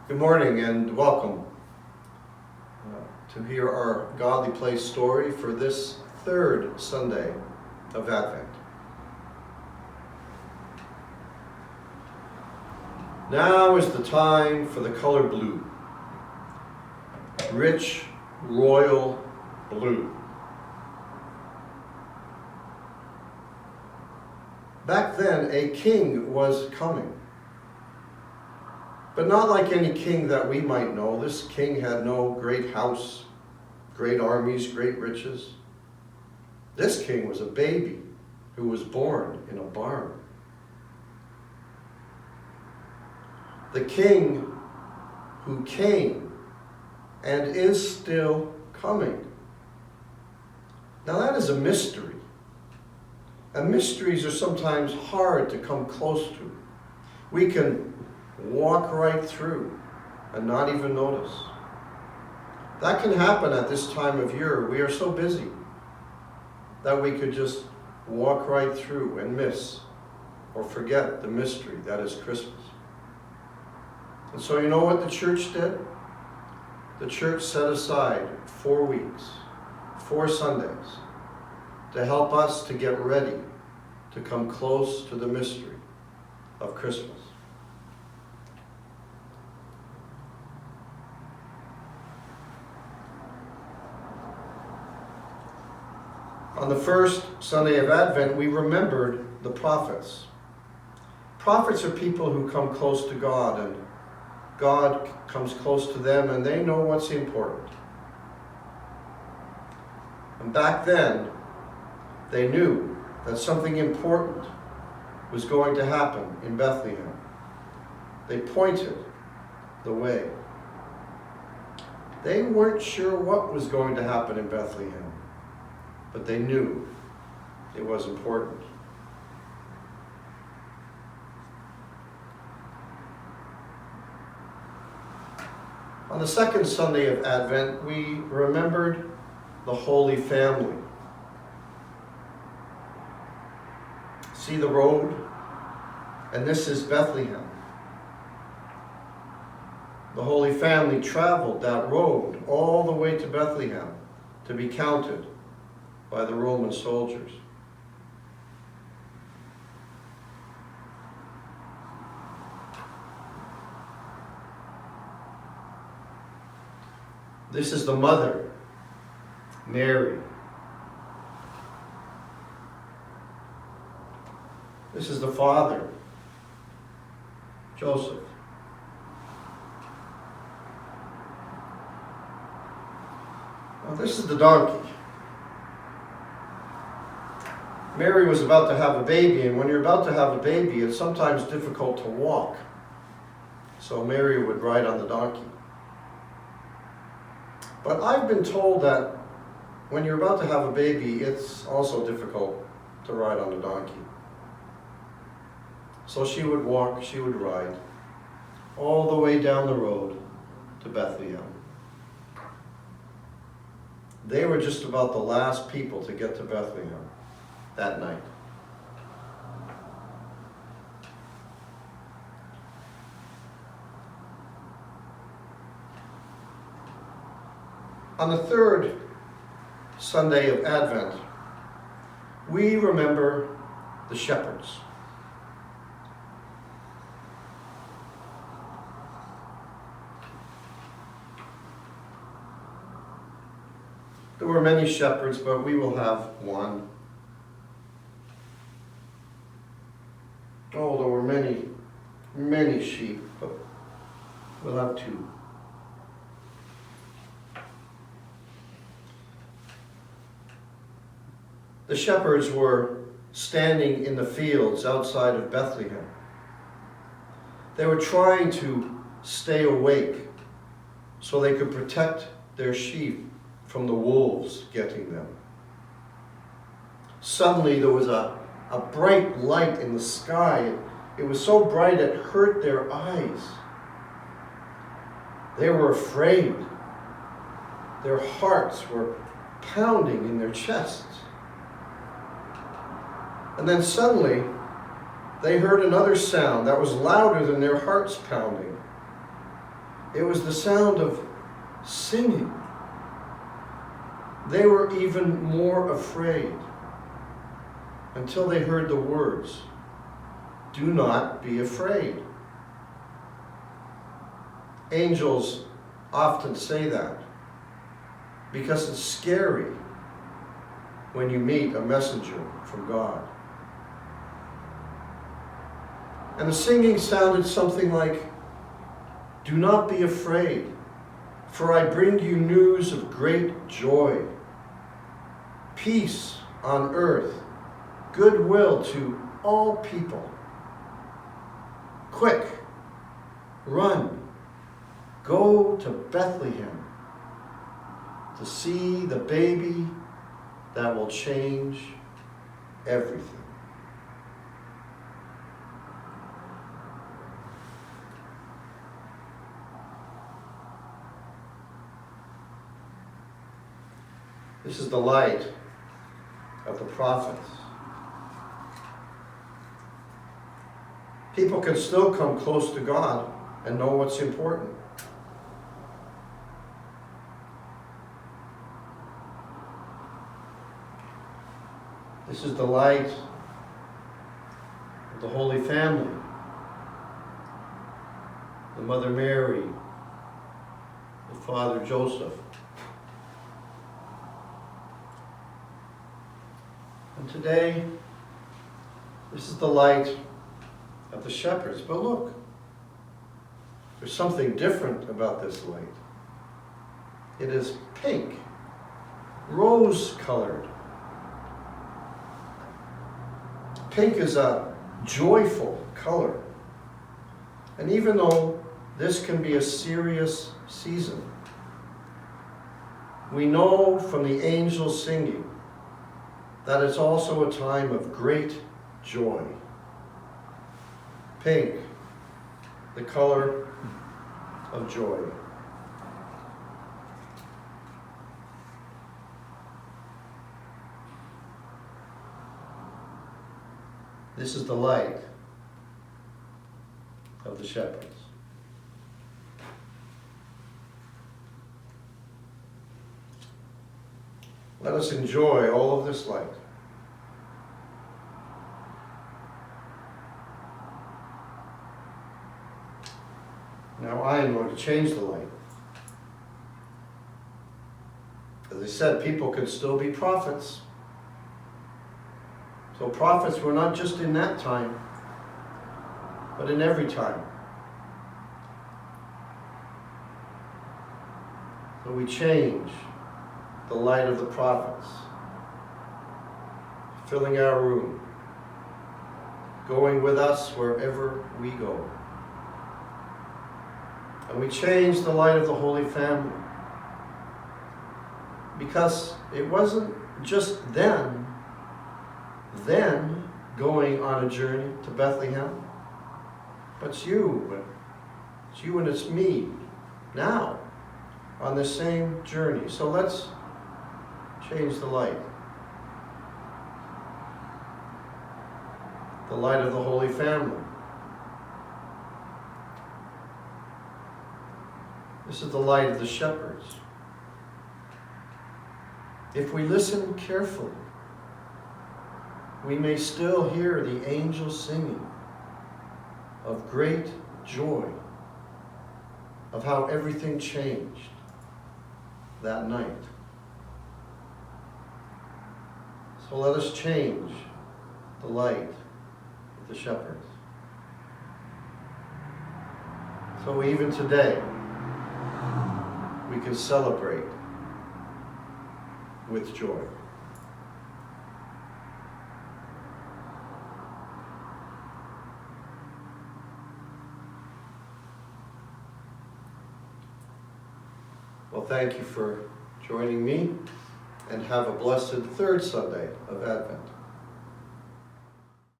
Good morning and welcome to hear our Godly Place story for this third Sunday of Advent. Now is the time for the color blue, rich royal blue. Back then, a king was coming. But not like any king that we might know. This king had no great house, great armies, great riches. This king was a baby who was born in a barn. The king who came and is still coming. Now that is a mystery. And mysteries are sometimes hard to come close to. We can walk right through and not even notice. That can happen at this time of year. We are so busy that we could just walk right through and miss or forget the mystery that is Christmas. And so you know what the church did? The church set aside 4 weeks, 4 Sundays, to help us to get ready to come close to the mystery of Christmas. On the first Sunday of Advent, we remembered the prophets. Prophets are people who come close to God, and God comes close to them, and they know what's important. And back then, they knew that something important was going to happen in Bethlehem. They pointed the way. They weren't sure what was going to happen in Bethlehem, but they knew it was important. On the second Sunday of Advent, we remembered the Holy Family. See the road? And this is Bethlehem. The Holy Family traveled that road all the way to Bethlehem to be counted by the Roman soldiers. This is the mother, Mary. This is the father, Joseph. Now this is the donkey. Mary was about to have a baby, and when you're about to have a baby, it's sometimes difficult to walk. So Mary would ride on the donkey. But I've been told that when you're about to have a baby, it's also difficult to ride on a donkey. So she would walk, she would ride, all the way down the road to Bethlehem. They were just about the last people to get to Bethlehem that night. On the third Sunday of Advent, we remember the shepherds. There were many shepherds, but we will have one. Oh, there were many, many sheep, but we'll have 2. The shepherds were standing in the fields outside of Bethlehem. They were trying to stay awake so they could protect their sheep from the wolves getting them. Suddenly there was a bright light in the sky. It was so bright it hurt their eyes. They were afraid. Their hearts were pounding in their chests. And then suddenly, they heard another sound that was louder than their hearts pounding. It was the sound of singing. They were even more afraid until they heard the words, "Do not be afraid." Angels often say that because it's scary when you meet a messenger from God. And the singing sounded something like, "Do not be afraid, for I bring you news of great joy, peace on earth, goodwill to all people. Quick, run, go to Bethlehem to see the baby that will change everything." This is the light of the prophets. People can still come close to God and know what's important. This is the light of the Holy Family, the Mother Mary, the Father Joseph. And today, this is the light of the shepherds. But look, there's something different about this light. It is pink, rose-colored. Pink is a joyful color. And even though this can be a serious season, we know from the angels singing that it's also a time of great joy. Pink, the color of joy. This is the light of the shepherds. Let us enjoy all of this light. Now I am going to change the light. As I said, people can still be prophets. So prophets were not just in that time, but in every time. So we change the light of the prophets, filling our room, going with us wherever we go. And we change the light of the Holy Family, because it wasn't just them going on a journey to Bethlehem, but it's you and it's me now on the same journey. So let's change the light. The light of the Holy Family. This is the light of the shepherds. If we listen carefully, we may still hear the angels singing of great joy, of how everything changed that night. So let us change the light of the shepherds. So even today, we can celebrate with joy. Well, thank you for joining me, and have a blessed third Sunday of Advent.